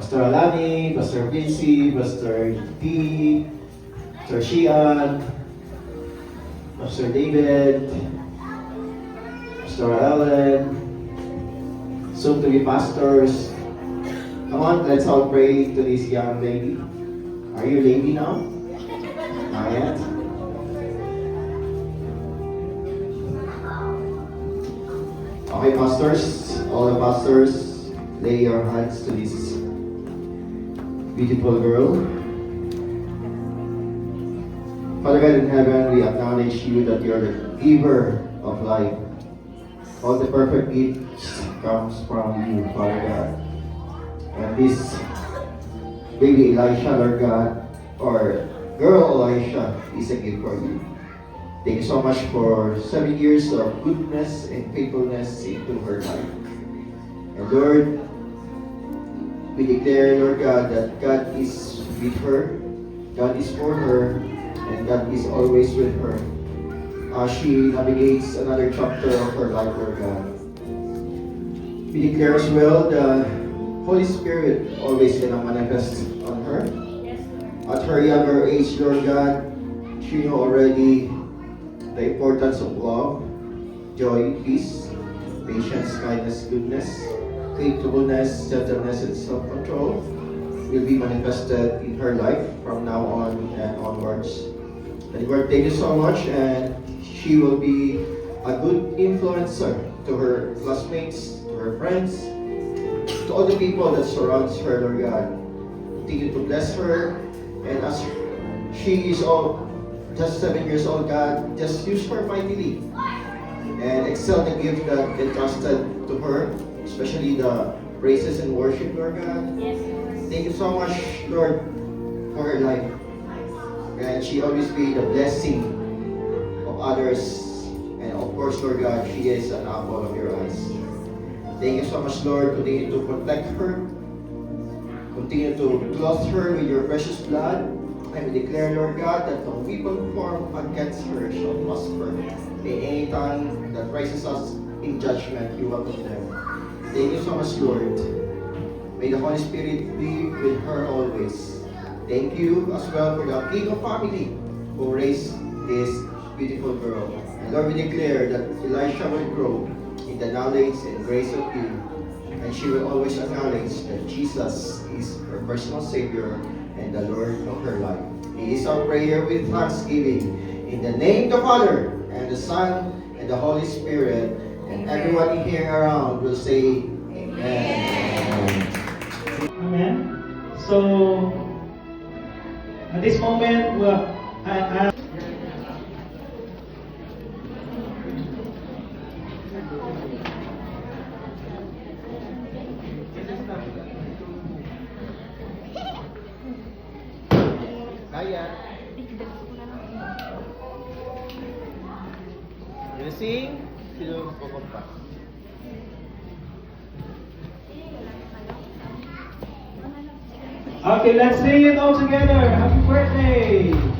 Pastor Alani, Pastor Vinci, Pastor D, Pastor Shian, Pastor David, Pastor Ellen, soon to be pastors. Come on, let's all pray to this young lady. Are you lady now? Not yet? Okay, pastors, all the pastors, lay your hands to this beautiful girl. Father God in heaven, we acknowledge you that you're the giver of life. All the perfect gifts comes from you, Father God. And this baby Elisha, Lord God, or girl Elisha, is a gift for you. Thank you so much for 7 years of goodness and faithfulness into her life. And Lord, we declare, Lord God, that God is with her, God is for her, and God is always with her as she navigates another chapter of her life, Lord God. We declare as well the Holy Spirit always gonna manifest on her. At her younger age, Lord God, she knew already the importance of love, joy, peace, patience, kindness, goodness, faithfulness, gentleness, and self-control will be manifested in her life from now on and onwards. And Lord, thank you so much, and she will be a good influencer to her classmates, to her friends, to all the people that surrounds her, Lord God. Continue to bless her, and as she is just 7 years old, God, just use her mightily and excel the gift that entrusted to her, especially the praises and worship, Lord God. Yes. Thank you so much, Lord, for her life. And she always be the blessing of others. And of course, Lord God, she is an apple of your eyes. Thank you so much, Lord. Continue to protect her. Continue to clothe her with your precious blood. And we declare, Lord God, that no weapon formed against her shall prosper. May any tongue that rises us in judgment, you will condemn. Thank you so much, Lord. May the Holy Spirit be with her always. Thank you as well for the King of family who raised this beautiful girl. And Lord, we declare that Elisha will grow in the knowledge and grace of you. And she will always acknowledge that Jesus is her personal Savior and the Lord of her life. It is our prayer with thanksgiving. In the name of the Father, and the Son, and the Holy Spirit, and everyone here around will say, Amen. Amen. So, at this moment, I Kaya. You sing, sino kukumpa? Okay, let's sing it all together. Happy birthday!